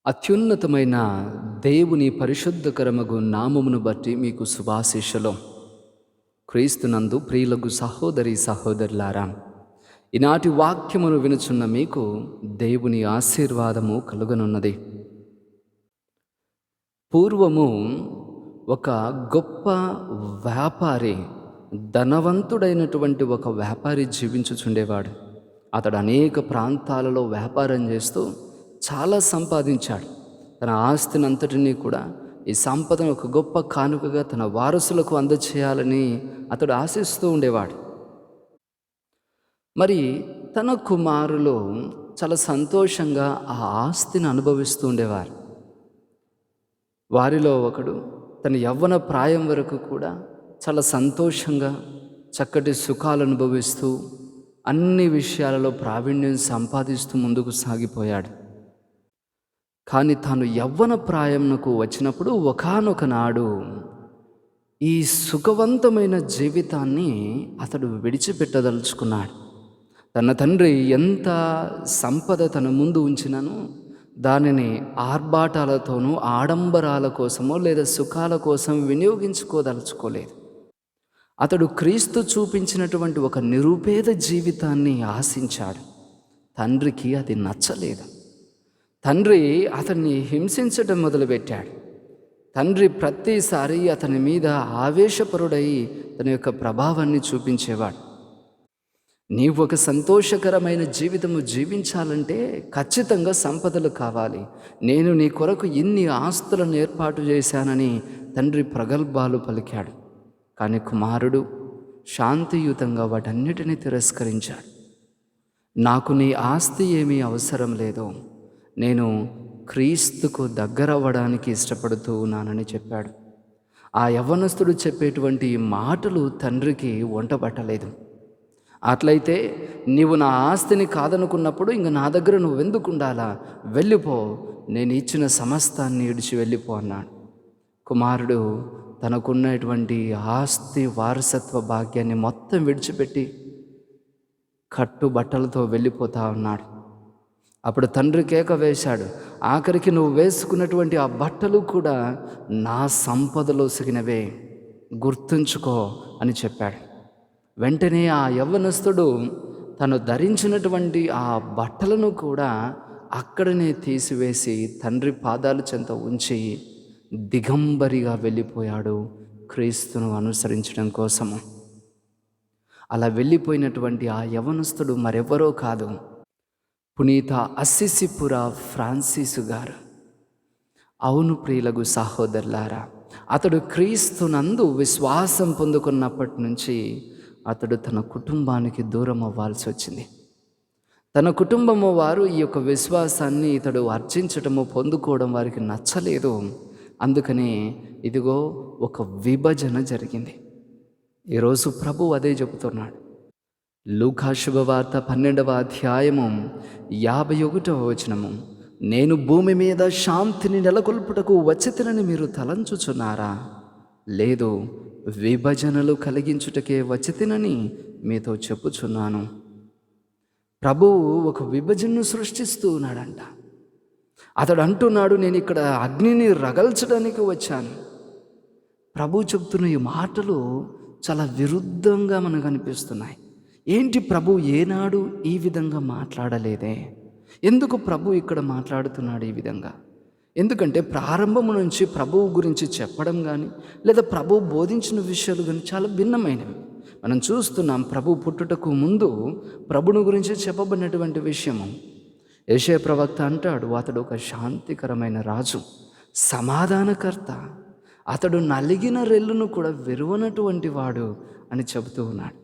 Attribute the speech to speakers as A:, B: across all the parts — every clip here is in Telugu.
A: అత్యున్నతమైన దేవుని పరిశుద్ధకరమగు నామమును బట్టి మీకు శుభాశీషలో క్రీస్తునందు ప్రియులకు సహోదరి సహోదరులారా, ఈనాటి వాక్యమును వినుచున్న మీకు దేవుని ఆశీర్వాదము కలుగనున్నది. పూర్వము ఒక గొప్ప వ్యాపారి, ధనవంతుడైనటువంటి ఒక వ్యాపారి జీవించుచుండేవాడు. అతడు అనేక ప్రాంతాలలో వ్యాపారం చేస్తూ చాలా సంపాదించాడు. తన ఆస్తినంతటినీ కూడా ఈ సంపదను ఒక గొప్ప కానుకగా తన వారసులకు అందచేయాలని అతడు ఆశిస్తూ ఉండేవాడు. మరి తన కుమారులు చాలా సంతోషంగా ఆ ఆస్తిని అనుభవిస్తూ ఉండేవారు. వారిలో ఒకడు తన యవ్వన ప్రాయం వరకు కూడా చాలా సంతోషంగా చక్కటి సుఖాలు అనుభవిస్తూ అన్ని విషయాలలో ప్రావీణ్యం సంపాదిస్తూ ముందుకు సాగిపోయాడు. కానీ తాను యవ్వన ప్రాయంకు వచ్చినప్పుడు ఒకానొక నాడు ఈ సుఖవంతమైన జీవితాన్ని అతడు విడిచిపెట్టదలుచుకున్నాడు. తన తండ్రి ఎంత సంపద తన ముందు ఉంచినను దానిని ఆర్భాటాలతోనూ ఆడంబరాల కోసమో లేదా సుఖాల కోసం వినియోగించుకోదలుచుకోలేదు. అతడు క్రీస్తు చూపించినటువంటి ఒక నిరుపేద జీవితాన్ని ఆశించాడు. తండ్రికి అది నచ్చలేదు. తండ్రి అతన్ని హింసించడం మొదలుపెట్టాడు. తండ్రి ప్రతిసారి అతని మీద ఆవేశపరుడై తన యొక్క ప్రభావాన్ని చూపించేవాడు. నీవు ఒక సంతోషకరమైన జీవితము జీవించాలంటే ఖచ్చితంగా సంపదలు కావాలి. నేను నీ కొరకు ఇన్ని ఆస్తులను ఏర్పాటు చేశానని తండ్రి ప్రగల్భాలు పలికాడు. కానీ కుమారుడు శాంతియుతంగా వాటన్నిటినీ తిరస్కరించాడు. నాకు నీ ఆస్తి ఏమీ అవసరం లేదు, నేను క్రీస్తుకు దగ్గరవ్వడానికి ఇష్టపడుతూ ఉన్నానని చెప్పాడు. ఆ యవ్వనస్తుడు చెప్పేటువంటి మాటలు తండ్రికి వంటబట్టలేదు. అట్లయితే నీవు నా ఆస్తిని కాదనుకున్నప్పుడు ఇంక నా దగ్గర నువ్వెందుకు ఉండాలా, వెళ్ళిపో, నేను ఇచ్చిన సమస్తాన్ని ఇడిచి వెళ్ళిపో అన్నాడు. కుమారుడు తనకున్నటువంటి ఆస్తి వారసత్వ భాగ్యాన్ని మొత్తం విడిచిపెట్టి కట్టుబట్టలతో వెళ్ళిపోతా ఉన్నాడు. అప్పుడు తండ్రి కేక వేశాడు, ఆఖరికి నువ్వు వేసుకున్నటువంటి ఆ బట్టలు కూడా నా సంపదలో సిగినవే, గుర్తుంచుకో అని చెప్పాడు. వెంటనే ఆ యవ్వనస్తుడు తను ధరించినటువంటి ఆ బట్టలను కూడా అక్కడనే తీసివేసి తండ్రి పాదాల చెంత ఉంచి దిగంబరిగా వెళ్ళిపోయాడు క్రీస్తును అనుసరించడం కోసము. అలా వెళ్ళిపోయినటువంటి ఆ యవ్వనస్తుడు మరెవరో కాదు, పునీత అస్సిసిపుర ఫ్రాన్సిసు గారు. అవును ప్రియులకు సహోదరులారా, అతడు క్రీస్తునందు విశ్వాసం పొందుకున్నప్పటి నుంచి అతడు తన కుటుంబానికి దూరం అవ్వాల్సి వచ్చింది. తన కుటుంబము వారు ఈ యొక్క విశ్వాసాన్ని ఇతడు అర్జించటము పొందుకోవడం వారికి నచ్చలేదు. అందుకని ఇదిగో ఒక విభజన జరిగింది. ఈరోజు ప్రభు అదే చెబుతున్నాడు. లూకా శుభవార్త 12వ అధ్యాయము 51వ వచనము, నేను భూమి మీద శాంతిని నెలకొల్పుటకు వచ్చితినని మీరు తలంచుచున్నారా? లేదు, విభజనలు కలిగించుటకే వచ్చితినని మీతో చెప్పుచున్నాను. ప్రభువు ఒక విభజనను సృష్టిస్తూ ఉన్నాడంట. అతడు అంటున్నాడు, నేను ఇక్కడ అగ్నిని రగల్చడానికి వచ్చాను. ప్రభు చెప్తున్న ఈ మాటలు చాలా విరుద్ధంగా మనకు అనిపిస్తున్నాయి. ఏంటి, ప్రభు ఏనాడు ఈ విధంగా మాట్లాడలేదే? ఎందుకు ప్రభు ఇక్కడ మాట్లాడుతున్నాడు ఈ విధంగా? ఎందుకంటే ప్రారంభము నుంచి ప్రభువు గురించి చెప్పడం కానీ లేదా ప్రభు బోధించిన విషయాలు కానీ చాలా భిన్నమైనవి. మనం చూస్తున్నాం, ప్రభు పుట్టుటకు ముందు ప్రభుని గురించి చెప్పబడినటువంటి విషయము. యెషయా ప్రవక్త అంటాడు, అతడు ఒక శాంతికరమైన రాజు, సమాధానకర్త, అతడు నలిగిన రెల్లును కూడా విరువనటువంటి వాడు అని చెబుతూ ఉన్నాడు.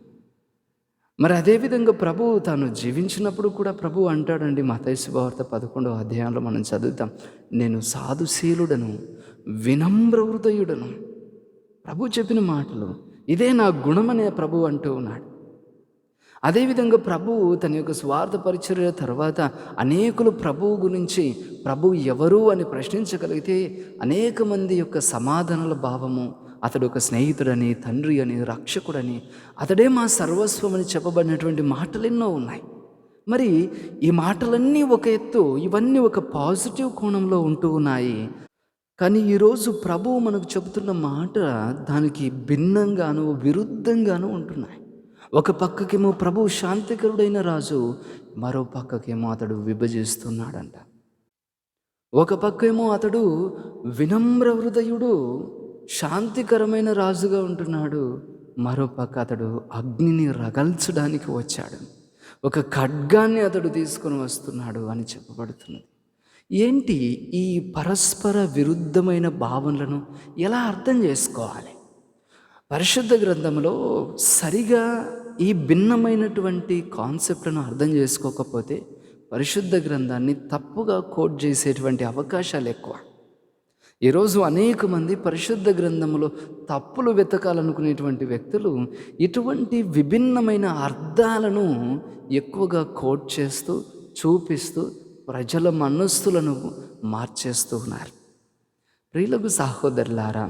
A: మరి అదేవిధంగా ప్రభు తాను జీవించినప్పుడు కూడా ప్రభు అంటాడండి, మత్తయి శుభవార్త 11వ అధ్యాయంలో మనం చదువుతాం, నేను సాధుశీలుడను, వినమ్ర హృదయుడను. ప్రభు చెప్పిన మాటలు ఇదే నా గుణమనే ప్రభు అంటూ ఉన్నాడు. అదేవిధంగా ప్రభువు తన యొక్క స్వార్థ పరిచర్య తర్వాత అనేకులు ప్రభువు గురించి ప్రభు ఎవరు అని ప్రశ్నించగలిగితే అనేక మంది యొక్క సమాధానాల భావము, అతడు ఒక స్నేహితుడని, తండ్రి అని, రక్షకుడని, అతడే మా సర్వస్వం అని చెప్పబడినటువంటి మాటలు ఎన్నో ఉన్నాయి. మరి ఈ మాటలన్నీ ఒక ఎత్తు, ఇవన్నీ ఒక పాజిటివ్ కోణంలో ఉంటూ ఉన్నాయి. కానీ ఈరోజు ప్రభువు మనకు చెబుతున్న మాట దానికి భిన్నంగాను, విరుద్ధంగాను ఉంటున్నాయి. ఒక పక్కకేమో ప్రభువు శాంతికరుడైన రాజు, మరో పక్కకేమో అతడు విభజిస్తున్నాడంట. ఒక పక్కేమో అతడు వినమ్ర హృదయుడు, శాంతికరమైన రాజుగా ఉంటున్నాడు. మరో పక్క అతడు అగ్నిని రగల్చడానికి వచ్చాడు, ఒక ఖడ్గాన్ని అతడు తీసుకొని వస్తున్నాడు అని చెప్పబడుతున్నది. ఏంటి ఈ పరస్పర విరుద్ధమైన భావనలను ఎలా అర్థం చేసుకోవాలి? పరిశుద్ధ గ్రంథంలో సరిగా ఈ భిన్నమైనటువంటి కాన్సెప్ట్లను అర్థం చేసుకోకపోతే పరిశుద్ధ గ్రంథాన్ని తప్పుగా కోట్ చేసేటువంటి అవకాశాలు ఎక్కువ. ఈరోజు అనేక మంది పరిశుద్ధ గ్రంథంలో తప్పులు వెతకాలనుకునేటువంటి వ్యక్తులు ఇటువంటి విభిన్నమైన అర్థాలను ఎక్కువగా కోట్ చేస్తూ, చూపిస్తూ ప్రజల మనస్సులను మార్చేస్తూ ఉన్నారు. ప్రియులకు సహోదరులారా,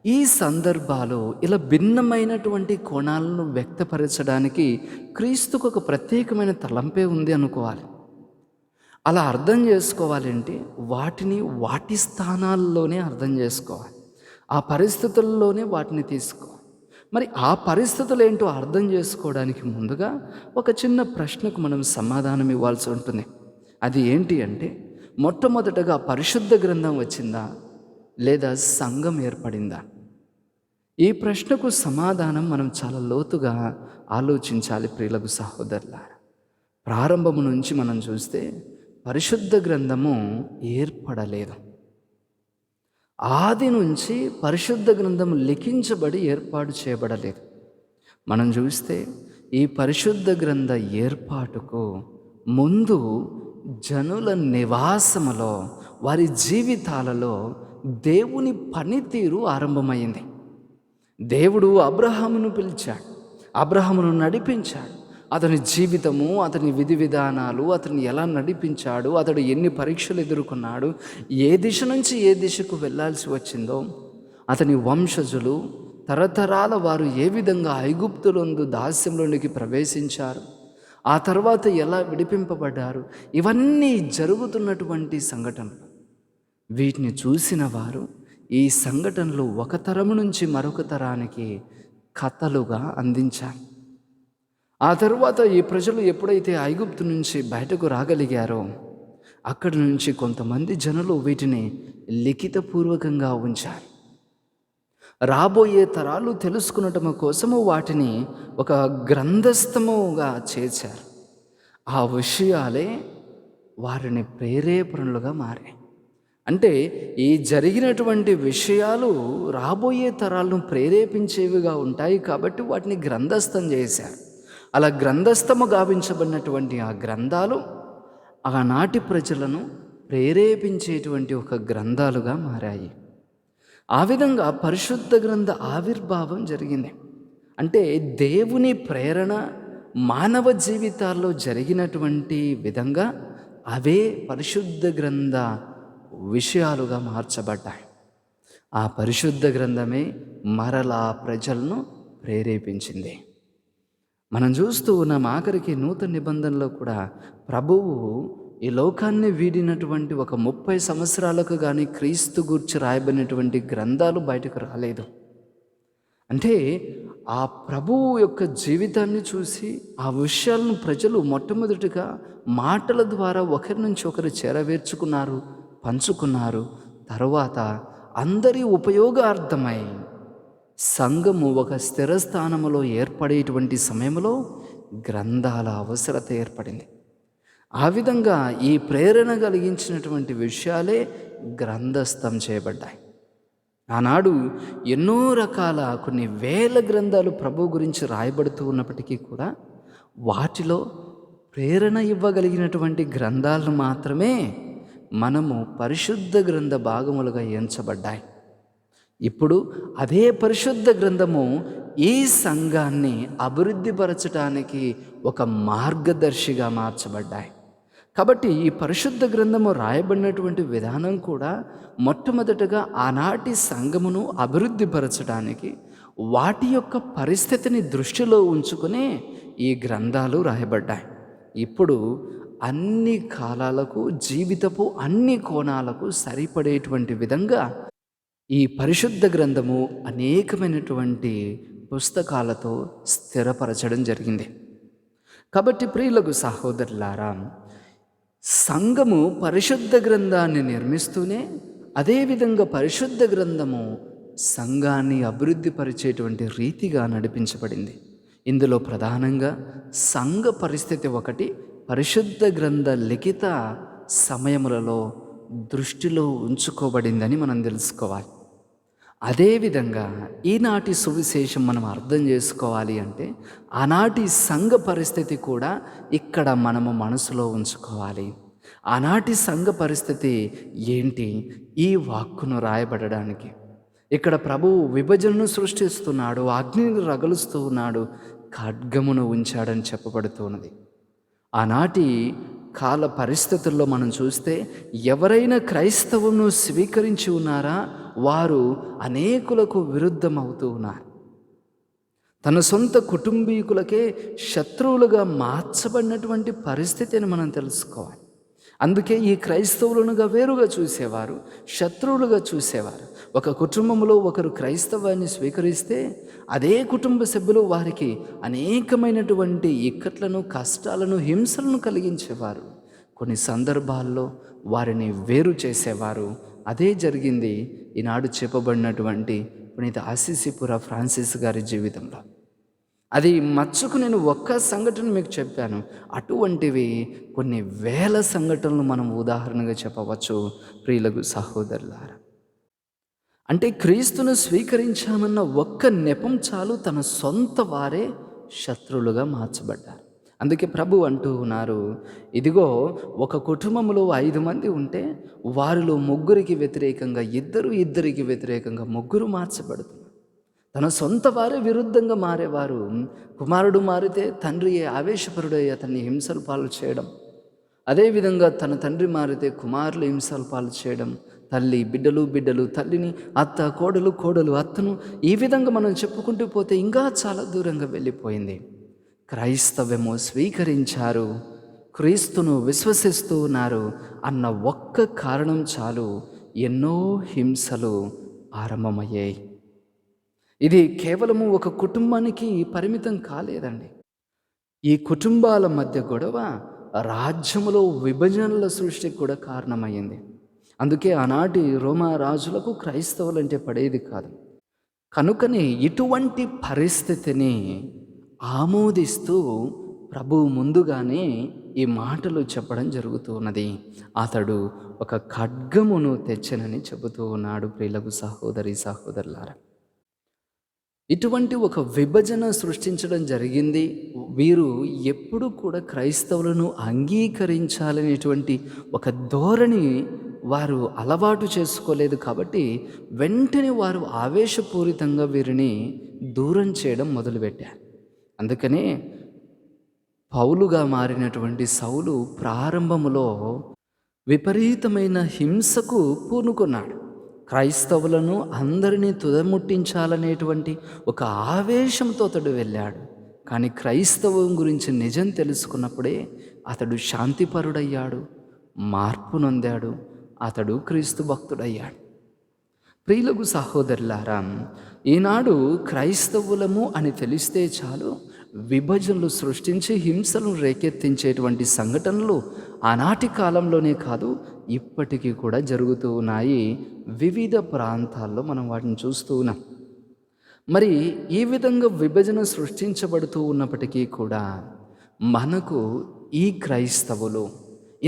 A: ఈ సందర్భాలు ఇలా భిన్నమైనటువంటి కోణాలను వ్యక్తపరచడానికి క్రీస్తుకు ఒక ప్రత్యేకమైన తలంపే ఉంది అనుకోవాలి. అలా అర్థం చేసుకోవాలంటే వాటిని వాటి స్థానాల్లోనే అర్థం చేసుకోవాలి, ఆ పరిస్థితుల్లోనే వాటిని తీసుకోవాలి. మరి ఆ పరిస్థితులు ఏంటో అర్థం చేసుకోవడానికి ముందుగా ఒక చిన్న ప్రశ్నకు మనం సమాధానం ఇవ్వాల్సి ఉంటుంది. అది ఏంటి అంటే, మొట్టమొదటగా పరిశుద్ధ గ్రంథం వచ్చిందా లేదా సంఘం ఏర్పడిందా? ఈ ప్రశ్నకు సమాధానం మనం చాలా లోతుగా ఆలోచించాలి. ప్రియులకు సహోదరులారా, ప్రారంభము నుంచి మనం చూస్తే పరిశుద్ధ గ్రంథము ఏర్పడలేదు. ఆది నుంచి పరిశుద్ధ గ్రంథం లిఖించబడి ఏర్పాటు చేయబడలేదు. మనం చూస్తే ఈ పరిశుద్ధ గ్రంథ ఏర్పాటుకు ముందు జనుల నివాసములో, వారి జీవితాలలో దేవుని పనితీరు ఆరంభమైంది. దేవుడు అబ్రహామును పిలిచాడు, అబ్రహామును నడిపించాడు. అతని జీవితము, అతని విధి విధానాలు, అతన్ని ఎలా నడిపించాడు, అతడు ఎన్ని పరీక్షలు ఎదుర్కొన్నాడు, ఏ దిశ నుంచి ఏ దిశకు వెళ్ళాల్సి వచ్చిందో, అతని వంశజులు తరతరాల వారు ఏ విధంగా ఐగుప్తులందు దాస్యంలోనికి ప్రవేశించారు, ఆ తర్వాత ఎలా విడిపింపబడ్డారు, ఇవన్నీ జరుగుతున్నటువంటి సంఘటనలు. వీటిని చూసిన వారు ఈ సంఘటనలు ఒక తరము నుంచి మరొక తరానికి కథలుగా అందించారు. ఆ తరువాత ఈ ప్రజలు ఎప్పుడైతే ఐగుప్తు నుంచి బయటకు రాగలిగారో అక్కడి నుంచి కొంతమంది జనులు వీటిని లిఖితపూర్వకంగా ఉంచారు. రాబోయే తరాలు తెలుసుకునటం కోసము వాటిని ఒక గ్రంథస్థముగా చేర్చారు. ఆ విషయాలే వారిని ప్రేరేపణలుగా మారాయి. అంటే ఈ జరిగినటువంటి విషయాలు రాబోయే తరాలను ప్రేరేపించేవిగా ఉంటాయి కాబట్టి వాటిని గ్రంథస్థం చేశారు. అలా గ్రంథస్థము గావించబడినటువంటి ఆ గ్రంథాలు ఆనాటి ప్రజలను ప్రేరేపించేటువంటి ఒక గ్రంథాలుగా మారాయి. ఆ విధంగా పరిశుద్ధ గ్రంథ ఆవిర్భావం జరిగింది. అంటే దేవుని ప్రేరణ మానవ జీవితాల్లో జరిగినటువంటి విధంగా అవే పరిశుద్ధ గ్రంథ విషయాలుగా మార్చబడ్డాయి. ఆ పరిశుద్ధ గ్రంథమే మరలా ప్రజలను ప్రేరేపించింది. మనం చూస్తూ ఉన్నాం, ఆఖరికి నూతన నిబంధనలో కూడా ప్రభువు ఈ లోకాన్ని వీడినటువంటి ఒక 30 సంవత్సరాలకు కానీ క్రీస్తు గూర్చి రాయబడినటువంటి గ్రంథాలు బయటకు రాలేదు. అంటే ఆ ప్రభువు యొక్క జీవితాన్ని చూసి ఆ విషయాలను ప్రజలు మొట్టమొదటిగా మాటల ద్వారా ఒకరి నుంచి ఒకరు చేరవేర్చుకున్నారు, పంచుకున్నారు. తరువాత అందరి ఉపయోగార్థమై సంఘము ఒక స్థిర స్థానములో ఏర్పడేటువంటి సమయంలో గ్రంథాల అవసరత ఏర్పడింది. ఆ విధంగా ఈ ప్రేరణ కలిగించినటువంటి విషయాలే గ్రంథస్థం చేయబడ్డాయి. ఆనాడు ఎన్నో రకాల కొన్ని వేల గ్రంథాలు ప్రభు గురించి రాయబడుతూ ఉన్నప్పటికీ కూడా వాటిలో ప్రేరణ ఇవ్వగలిగినటువంటి గ్రంథాలను మాత్రమే మనము పరిశుద్ధ గ్రంథ భాగములుగా ఎంచబడ్డాయి. ఇప్పుడు అదే పరిశుద్ధ గ్రంథము ఈ సంఘాన్ని అభివృద్ధిపరచడానికి ఒక మార్గదర్శిగా మార్చబడ్డాయి. కాబట్టి ఈ పరిశుద్ధ గ్రంథము రాయబడినటువంటి విధానం కూడా మొట్టమొదటగా ఆనాటి సంఘమును అభివృద్ధిపరచడానికి వాటి యొక్క పరిస్థితిని దృష్టిలో ఉంచుకునే ఈ గ్రంథాలు రాయబడ్డాయి. ఇప్పుడు అన్ని కాలాలకు, జీవితపు అన్ని కోణాలకు సరిపడేటువంటి విధంగా ఈ పరిశుద్ధ గ్రంథము అనేకమైనటువంటి పుస్తకాలతో స్థిరపరచడం జరిగింది. కాబట్టి ప్రియులకు సహోదరులారా, సంఘము పరిశుద్ధ గ్రంథాన్ని నిర్మిస్తూనే అదేవిధంగా పరిశుద్ధ గ్రంథము సంఘాన్ని అభివృద్ధి పరిచేటువంటి రీతిగా నడిపించబడింది. ఇందులో ప్రధానంగా సంఘ పరిస్థితి ఒకటి పరిశుద్ధ గ్రంథ లిఖిత సమయములలో దృష్టిలో ఉంచుకోబడిందని మనం తెలుసుకోవాలి. అదేవిధంగా ఈనాటి సువిశేషం మనం అర్థం చేసుకోవాలి అంటే ఆనాటి సంఘ పరిస్థితి కూడా ఇక్కడ మనము మనసులో ఉంచుకోవాలి. ఆనాటి సంఘ పరిస్థితి ఏంటి? ఈ వాక్కును రాయబడడానికి ఇక్కడ ప్రభువు విభజనను సృష్టిస్తున్నాడు, అగ్నిని రగులుస్తూ ఉన్నాడు, ఖడ్గమును ఉంచాడని చెప్పబడుతున్నది. ఆనాటి కాల పరిస్థితుల్లో మనం చూస్తే ఎవరైనా క్రైస్తవును స్వీకరించి ఉన్నారా, వారు అనేకులకు విరుద్ధమవుతూ ఉన్నారు. తన సొంత కుటుంబీకులకే శత్రువులుగా మార్చబడినటువంటి పరిస్థితిని మనం తెలుసుకోవాలి. అందుకే ఈ క్రైస్తవులనుగా వేరుగా చూసేవారు, శత్రువులుగా చూసేవారు. ఒక కుటుంబంలో ఒకరు క్రైస్తవాన్ని స్వీకరిస్తే అదే కుటుంబ సభ్యులు వారికి అనేకమైనటువంటి ఇక్కట్లను, కష్టాలను, హింసలను కలిగించేవారు. కొన్ని సందర్భాల్లో వారిని వేరు చేసేవారు. అదే జరిగింది ఈనాడు చెప్పబడినటువంటి పునీత అసిసిపుర ఫ్రాన్సిస్ గారి జీవితంలో. అది మచ్చుకు నేను ఒక్క సంఘటన మీకు చెప్పాను. అటువంటివి కొన్ని వేల సంఘటనలు మనం ఉదాహరణగా చెప్పవచ్చు ప్రియులకు సహోదరులారా. అంటే క్రీస్తును స్వీకరించామన్న ఒక్క నెపం చాలు తన సొంత వారే శత్రువులుగా మార్చబడ్డారు. అందుకే ప్రభు అంటూ ఉన్నారు, ఇదిగో ఒక కుటుంబంలో 5 మంది ఉంటే వారిలో ముగ్గురికి వ్యతిరేకంగా ఇద్దరికి వ్యతిరేకంగా ముగ్గురు మార్చబడుతున్నారు. తన సొంత వారే విరుద్ధంగా మారేవారు. కుమారుడు మారితే తండ్రి ఆవేశపరుడై అతన్ని హింసలు పాలు చేయడం, అదేవిధంగా తన తండ్రి మారితే కుమారులు హింసలు పాలు చేయడం, తల్లి బిడ్డలు తల్లిని, అత్త కోడలు అత్తను, ఈ విధంగా మనం చెప్పుకుంటూ పోతే ఇంకా చాలా దూరంగా వెళ్ళిపోయింది. క్రైస్తవము స్వీకరించారు, క్రీస్తును విశ్వసిస్తూ ఉన్నారు అన్న ఒక్క కారణం చాలు ఎన్నో హింసలు ఆరంభమయ్యాయి. ఇది కేవలము ఒక కుటుంబానికి పరిమితం కాలేదండి. ఈ కుటుంబాల మధ్య గొడవ రాజ్యములో విభజనల సృష్టికి కూడా కారణమైంది. అందుకే ఆనాటి రోమా రాజులకు క్రైస్తవులంటే పడేది కాదు. కనుకనే ఇటువంటి పరిస్థితిని ఆమోదిస్తూ ప్రభువు ముందుగానే ఈ మాటలు చెప్పడం జరుగుతూ ఉన్నది. అతడు ఒక ఖడ్గమును తెచ్చనని చెబుతూ ఉన్నాడు. ప్రియులకు సహోదరులారా, ఇటువంటి ఒక విభజన సృష్టించడం జరిగింది. వీరు ఎప్పుడు కూడా క్రైస్తవులను అంగీకరించాలనేటువంటి ఒక ధోరణి వారు అలవాటు చేసుకోలేదు. కాబట్టి వెంటనే వారు ఆవేశపూరితంగా వీరిని దూరం చేయడం మొదలుపెట్టారు. అందుకనే పౌలుగా మారినటువంటి సౌలు ప్రారంభములో విపరీతమైన హింసకు పూనుకున్నాడు. క్రైస్తవులను అందరినీ తుదముట్టించాలనేటువంటి ఒక ఆవేశంతో అతడు వెళ్ళాడు. కానీ క్రైస్తవం గురించి నిజం తెలుసుకున్నప్పుడే అతడు శాంతిపరుడయ్యాడు, మార్పు నొందాడు, అతడు క్రీస్తు భక్తుడయ్యాడు. ప్రియులకు సహోదరులారా, ఈనాడు క్రైస్తవులము అని తెలిస్తే చాలు విభజనలు సృష్టించి హింసలు రేకెత్తించేటువంటి సంఘటనలు ఆనాటి కాలంలోనే కాదు, ఇప్పటికీ కూడా జరుగుతూ ఉన్నాయి. వివిధ ప్రాంతాల్లో మనం వాటిని చూస్తూ ఉన్నాం. మరి ఈ విధంగా విభజన సృష్టించబడుతూ ఉన్నప్పటికీ కూడా మనకు ఈ క్రైస్తవులు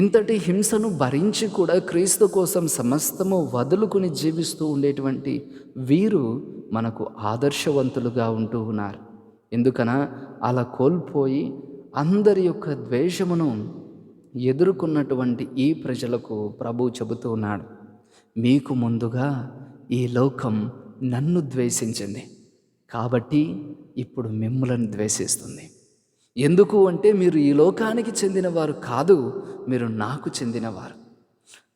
A: ఇంతటి హింసను భరించి కూడా క్రీస్తు కోసం సమస్తము వదులుకుని జీవిస్తూ ఉండేటువంటి వీరు మనకు ఆదర్శవంతులుగా ఉంటూ ఉన్నారు. ఎందుకనా అలా కోల్పోయి అందరి యొక్క ద్వేషమును ఎదుర్కొన్నటువంటి ఈ ప్రజలకు ప్రభు చెబుతూ ఉన్నాడు, మీకు ముందుగా ఈ లోకం నన్ను ద్వేషించింది, కాబట్టి ఇప్పుడు మిమ్ములను ద్వేషిస్తుంది. ఎందుకు అంటే మీరు ఈ లోకానికి చెందినవారు కాదు, మీరు నాకు చెందినవారు.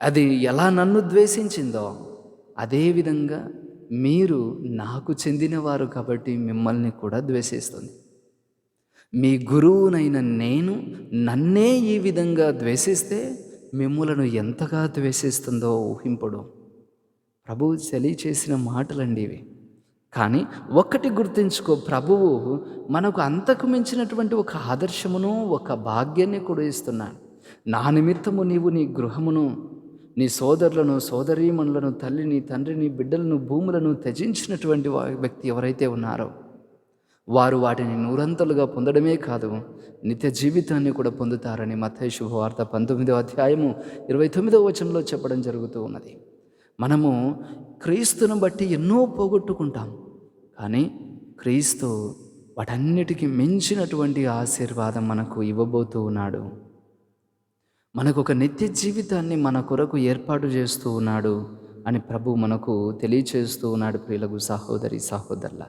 A: అది ఎలా నన్ను ద్వేషించిందో అదేవిధంగా మీరు నాకు చెందినవారు కాబట్టి మిమ్మల్ని కూడా ద్వేషిస్తుంది. మీ గురువునైన నేను నన్నే ఈ విధంగా ద్వేషిస్తే మిమ్ములను ఎంతగా ద్వేషిస్తుందో ఊహింపుడు. ప్రభువు తెలియచేసిన మాటలండి ఇవి. కానీ ఒక్కటి గుర్తుంచుకో, ప్రభువు మనకు అంతకు మించినటువంటి ఒక ఆదర్శమును, ఒక భాగ్యాన్ని కూడా ఇస్తున్నాడు. నా నిమిత్తము నీవు నీ గృహమును, నీ సోదరులను, సోదరీమణులను, తల్లిని, తండ్రిని, బిడ్డలను, భూములను త్యజించినటువంటి వ్యక్తి ఎవరైతే ఉన్నారో వారు వాటిని నూరంతలుగా పొందడమే కాదు, నిత్య జీవితాన్ని కూడా పొందుతారని మత్తయి శుభవార్త 19వ అధ్యాయము 29వ వచనంలో చెప్పడం జరుగుతూ ఉన్నది. మనము క్రీస్తును బట్టి ఎన్నో పోగొట్టుకుంటాం, కానీ క్రీస్తు వాటన్నిటికీ మించినటువంటి ఆశీర్వాదం మనకు ఇవ్వబోతూ ఉన్నాడు. మనకు ఒక నిత్య జీవితాన్ని మన కొరకు ఏర్పాటు చేస్తూ ఉన్నాడు అని ప్రభు మనకు తెలియచేస్తూ ఉన్నాడు. ప్రియులకు సహోదరి సహోదరుల,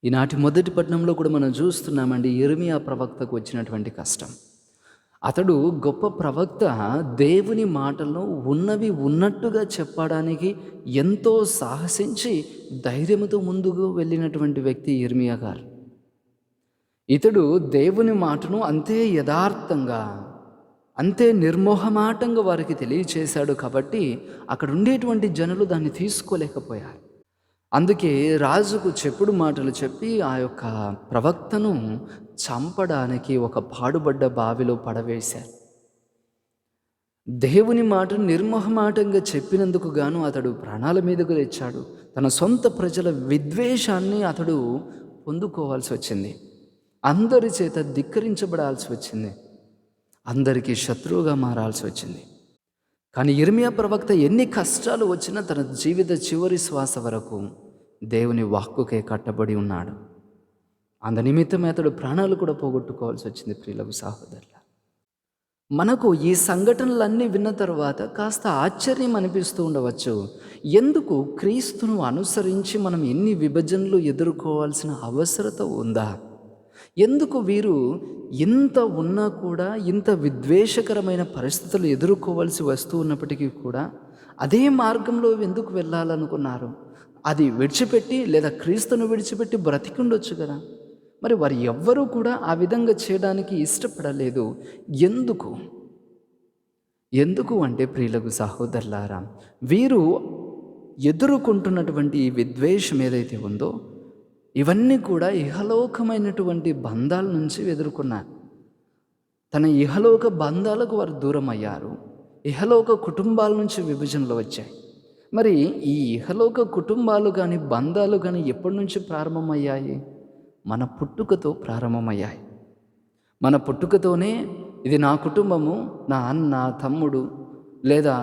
A: ఈనాటి మొదటి పట్టణంలో కూడా మనం చూస్తున్నామండి యిర్మీయా ప్రవక్తకు వచ్చినటువంటి కష్టం. అతడు గొప్ప ప్రవక్త, దేవుని మాటలను ఉన్నవి ఉన్నట్టుగా చెప్పడానికి ఎంతో సాహసించి ధైర్యంతో ముందుకు వెళ్ళినటువంటి వ్యక్తి యిర్మీయా గారు. ఇతడు దేవుని మాటను అంతే యథార్థంగా, అంతే నిర్మోహమాటంగా వారికి తెలియచేశాడు. కాబట్టి అక్కడ ఉండేటువంటి జనులు దాన్ని తీసుకోలేకపోయారు. అందుకే రాజుకు చెప్పుడు మాటలు చెప్పి ఆ యొక్క ప్రవక్తను చంపడానికి ఒక పాడుబడ్డ బావిలో పడవేశారు. దేవుని మాటను నిర్మోహమాటంగా చెప్పినందుకు గాను అతడు ప్రాణాల మీదకు తెచ్చాడు. తన సొంత ప్రజల విద్వేషాన్ని అతడు పొందుకోవాల్సి వచ్చింది. అందరి చేత ధిక్కరించబడాల్సి వచ్చింది. అందరికీ శత్రువుగా మారాల్సి వచ్చింది. కానీ యిర్మీయా ప్రవక్త ఎన్ని కష్టాలు వచ్చినా తన జీవిత చివరి శ్వాస వరకు దేవుని వాక్కుకే కట్టబడి ఉన్నాడు. అందు నిమిత్తమే అతడు ప్రాణాలు కూడా పోగొట్టుకోవాల్సి వచ్చింది. ప్రియులకు సహోదరుల, మనకు ఈ సంఘటనలన్నీ విన్న తర్వాత కాస్త ఆశ్చర్యం అనిపిస్తూ ఉండవచ్చు. ఎందుకు క్రీస్తును అనుసరించి మనం ఎన్ని విభజనలు ఎదుర్కోవాల్సిన అవసరత ఉందా? ఎందుకు వీరు ఇంత ఉన్నా కూడా, ఇంత విద్వేషకరమైన పరిస్థితులు ఎదుర్కోవాల్సి వస్తూ ఉన్నప్పటికీ కూడా అదే మార్గంలో ఎందుకు వెళ్ళాలనుకున్నారు? అది విడిచిపెట్టి, లేదా క్రీస్తును విడిచిపెట్టి బ్రతికుండొచ్చు కదా. మరి వారు ఎవ్వరూ కూడా ఆ విధంగా చేయడానికి ఇష్టపడలేదు. ఎందుకు అంటే ప్రియులకు సహోదరులారా, వీరు ఎదుర్కొంటున్నటువంటి ఈ విద్వేషం ఏదైతే ఉందో ఇవన్నీ కూడా ఇహలోకమైనటువంటి బంధాల నుంచి ఎదుర్కొన్నారు. తన ఇహలోక బంధాలకు వారు దూరం అయ్యారు. ఇహలోక కుటుంబాల నుంచి విభజనలు వచ్చాయి. మరి ఈ ఇహలోక కుటుంబాలు కానీ, బంధాలు కానీ ఎప్పటి నుంచి ప్రారంభమయ్యాయి? మన పుట్టుకతో ప్రారంభమయ్యాయి. మన పుట్టుకతోనే ఇది నా కుటుంబము, నా అన్న, తమ్ముడు, లేదా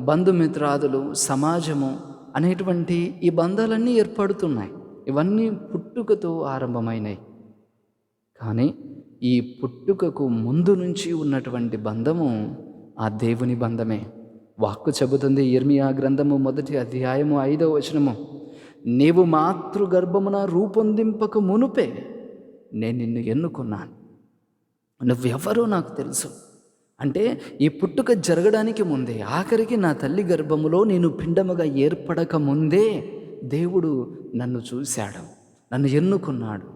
A: బంధుమిత్రాదులు, సమాజము అనేటువంటి ఈ బంధాలన్నీ ఏర్పడుతున్నాయి. ఇవన్నీ పుట్టుకతో ఆరంభమైనవి. కానీ ఈ పుట్టుకకు ముందు నుంచి ఉన్నటువంటి బంధము ఆ దేవుని బంధమే. వాక్కు చెబుతుంది, యిర్మీయా గ్రంథము 1వ అధ్యాయము 5వ వచనము, నీవు మాతృగర్భమున రూపొందింపక మునుపే నేను నిన్ను ఎన్నుకున్నాను, నువ్వెవరో నాకు తెలుసు. అంటే ఈ పుట్టుక జరగడానికి ముందే, ఆఖరికి నా తల్లి గర్భములో నేను పిండముగా ఏర్పడక ముందే దేవుడు నన్ను చూశాడు, నన్ను ఎన్నుకున్నాడు.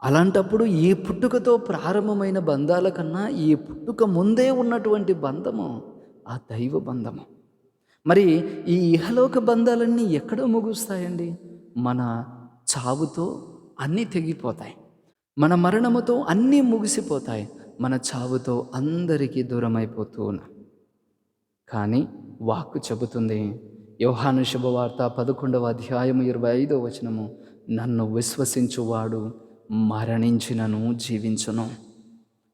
A: అలాంటప్పుడు ఈ పుట్టుకతో ప్రారంభమైన బంధాల కన్నా ఈ పుట్టుక ముందే ఉన్నటువంటి బంధము ఆ దైవ బంధము. మరి ఈ ఇహలోక బంధాలన్నీ ఎక్కడ ముగుస్తాయండి? మన చావుతో అన్నీ తెగిపోతాయి. మన మరణముతో అన్నీ ముగిసిపోతాయి. మన చావుతో అందరికీ దూరం అయిపోతూ ఉన్నాం. కానీ వాక్కు చెబుతుంది, యోహాను శుభవార్త 11వ అధ్యాయము 25వ వచనము, నన్ను విశ్వసించువాడు మరణించినను జీవించును.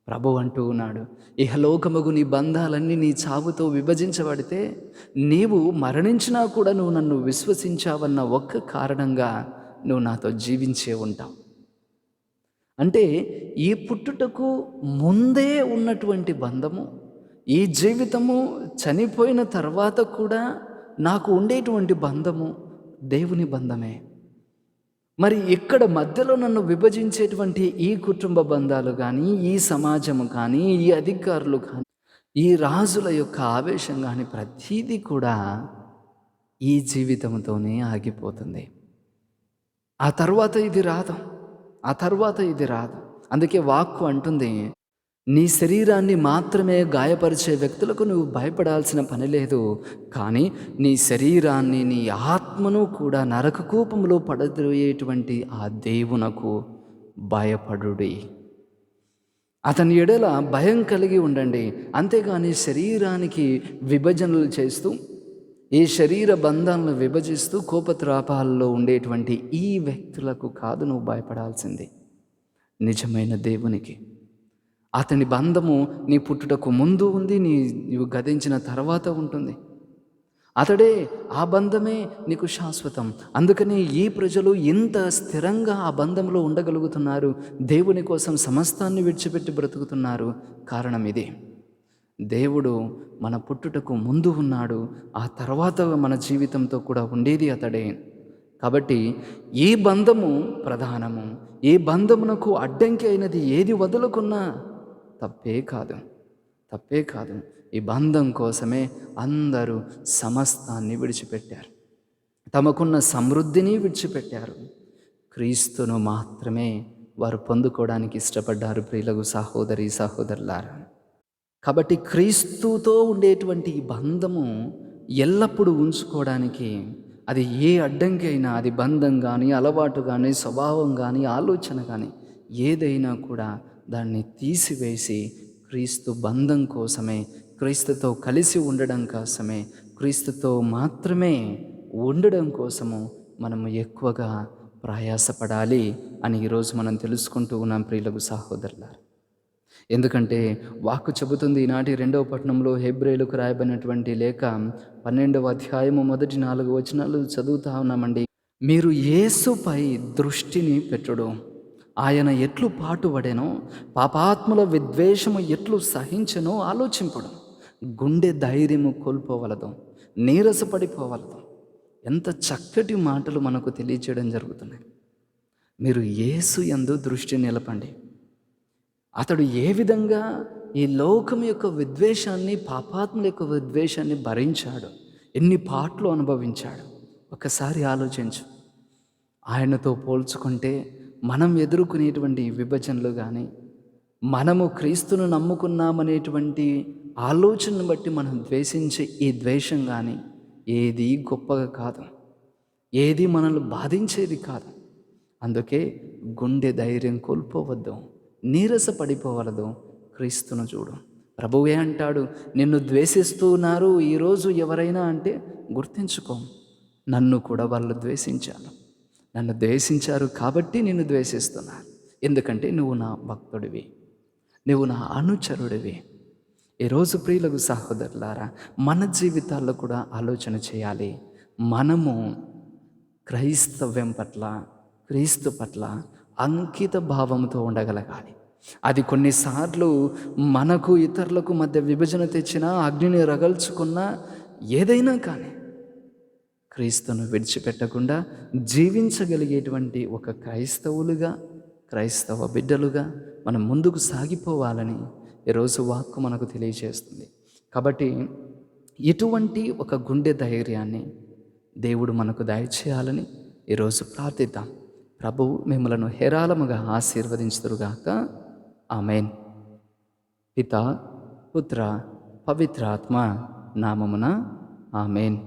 A: ప్రభు అంటూ ఉన్నాడు, ఇహలోకముగు నీ బంధాలన్నీ నీ చావుతో విభజించబడితే, నీవు మరణించినా కూడా నువ్వు నన్ను విశ్వసించావన్న ఒక్క కారణంగా నువ్వు నాతో జీవించే ఉంటావు. అంటే ఈ పుట్టుటకు ముందే ఉన్నటువంటి బంధము, ఈ జీవితము చనిపోయిన తర్వాత కూడా నాకు ఉండేటువంటి బంధము దేవుని బంధమే. మరి ఇక్కడ మధ్యలో నన్ను విభజించేటువంటి ఈ కుటుంబ బంధాలు కానీ, ఈ సమాజము కానీ, ఈ అధికారులు కానీ, ఈ రాజుల యొక్క ఆవేశం కానీ, ప్రతీది కూడా ఈ జీవితంతోనే ఆగిపోతుంది. ఆ తర్వాత ఇది రాదు. అందుకే వాక్కు అంటుంది, నీ శరీరాన్ని మాత్రమే గాయపరిచే వ్యక్తులకు నువ్వు భయపడాల్సిన పని లేదు. కానీ నీ శరీరాన్ని, నీ ఆత్మను కూడా నరకకూపంలో పడద్రోయేటువంటి ఆ దేవునకు భయపడుడి. అతని ఎడల భయం కలిగి ఉండండి. అంతేగాని శరీరానికి విభజనలు చేస్తూ, ఈ శరీర బంధాలను విభజిస్తూ కోపత్రాపాల్లో ఉండేటువంటి ఈ వ్యక్తులకు కాదు నువ్వు భయపడాల్సింది, నిజమైన దేవునికి. అతని బంధము నీ పుట్టుటకు ముందు ఉంది, నీవు గతించిన తర్వాత ఉంటుంది. అతడే, ఆ బంధమే నీకు శాశ్వతం. అందుకని ఈ ప్రజలు ఇంత స్థిరంగా ఆ బంధంలో ఉండగలుగుతున్నారు, దేవుని కోసం సమస్తాన్ని విడిచిపెట్టి బ్రతుకుతున్నారు. కారణం ఇదే, దేవుడు మన పుట్టుటకు ముందు ఉన్నాడు, ఆ తర్వాత మన జీవితంతో కూడా ఉండేది అతడే. కాబట్టి ఈ బంధము ప్రధానము. ఈ బంధమునకు అడ్డంకి అయినది ఏది వదులుకున్నా తప్పే కాదు. ఈ బంధం కోసమే అందరూ సమస్తాన్ని విడిచిపెట్టారు, తమకున్న సమృద్ధిని విడిచిపెట్టారు. క్రీస్తును మాత్రమే వారు పొందుకోవడానికి ఇష్టపడ్డారు. ప్రియులకు సహోదరి సహోదరులారా, కాబట్టి క్రీస్తుతో ఉండేటువంటి ఈ బంధము ఎల్లప్పుడూ ఉంచుకోవడానికి అది ఏ అడ్డంకి అయినా, అది బంధం కానీ, అలవాటు కానీ, స్వభావం కానీ, ఆలోచన కానీ ఏదైనా కూడా దాన్ని తీసివేసి క్రీస్తు బంధం కోసమే, క్రీస్తుతో కలిసి ఉండడం కోసమే, క్రీస్తుతో మాత్రమే ఉండడం కోసము మనము ఎక్కువగా ప్రయాసపడాలి అని ఈరోజు మనం తెలుసుకుంటూ ఉన్నాం ప్రియులకు సహోదరులారా. ఎందుకంటే వాక్కు చెబుతుంది, ఈనాటి 2వ పట్టణంలో హెబ్రేయులకు రాయబడినటువంటి లేఖ 12వ అధ్యాయము మొదటి 4 వచనాలు చదువుతా ఉన్నామండి. మీరు యేసుపై దృష్టిని పెట్టుడు, ఆయన ఎట్లు పాటుపడెనో, పాపాత్ముల విద్వేషము ఎట్లు సహించెనో ఆలోచింపడు. గుండె ధైర్యము కోల్పోవలదు, నీరసపడిపోవలదు. ఎంత చక్కటి మాటలు మనకు తెలియచేయడం జరుగుతున్నాయి. మీరు యేసు యందు దృష్టి నిలపండి. అతడు ఏ విధంగా ఈ లోకం యొక్క విద్వేషాన్ని, పాపాత్ముల యొక్క విద్వేషాన్ని భరించాడు, ఎన్ని పాటలు అనుభవించాడు. ఒకసారి ఆలోచించు. ఆయనతో పోల్చుకుంటే మనం ఎదుర్కొనేటువంటి విభజనలు కానీ, మనము క్రీస్తును నమ్ముకున్నామనేటువంటి ఆలోచనను బట్టి మనం ద్వేషించే ఈ ద్వేషం కానీ ఏది గొప్పగా కాదు, ఏది మనల్ని బాధించేది కాదు. అందుకే గుండె ధైర్యం కోల్పోవద్దు, నీరసపడిపోవలదు. క్రీస్తును చూడు. ప్రభువే అంటాడు, నిన్ను ద్వేషిస్తున్నారు ఈరోజు ఎవరైనా అంటే గుర్తించుకో, నన్ను కూడా వాళ్ళు ద్వేషించారు. నన్ను ద్వేషించారు కాబట్టి నిన్ను ద్వేషిస్తున్నాను. ఎందుకంటే నువ్వు నా భక్తుడివి, నువ్వు నా అనుచరుడివి. ఈరోజు ప్రియులకు సహోదరులారా, మన జీవితాల్లో కూడా ఆలోచన చేయాలి. మనము క్రైస్తవ్యం పట్ల, క్రీస్తు పట్ల అంకిత భావంతో ఉండగలగాలి. అది కొన్నిసార్లు మనకు ఇతరులకు మధ్య విభజన తెచ్చినా, అగ్నిని రగల్చుకున్నా, ఏదైనా కానీ క్రీస్తును విడిచిపెట్టకుండా జీవించగలిగేటువంటి ఒక క్రైస్తవులుగా, క్రైస్తవ బిడ్డలుగా మనం ముందుకు సాగిపోవాలని ఈరోజు వాక్కు మనకు తెలియజేస్తుంది. కాబట్టి ఇటువంటి ఒక గుండె ధైర్యాన్ని దేవుడు మనకు దయచేయాలని ఈరోజు ప్రార్థిద్దాం. ప్రభువు మిమ్మలను హేరాళముగా ఆశీర్వదించుదురుగాక. ఆమేన్. పితా, పుత్ర, పవిత్రాత్మ నామమున ఆమేన్.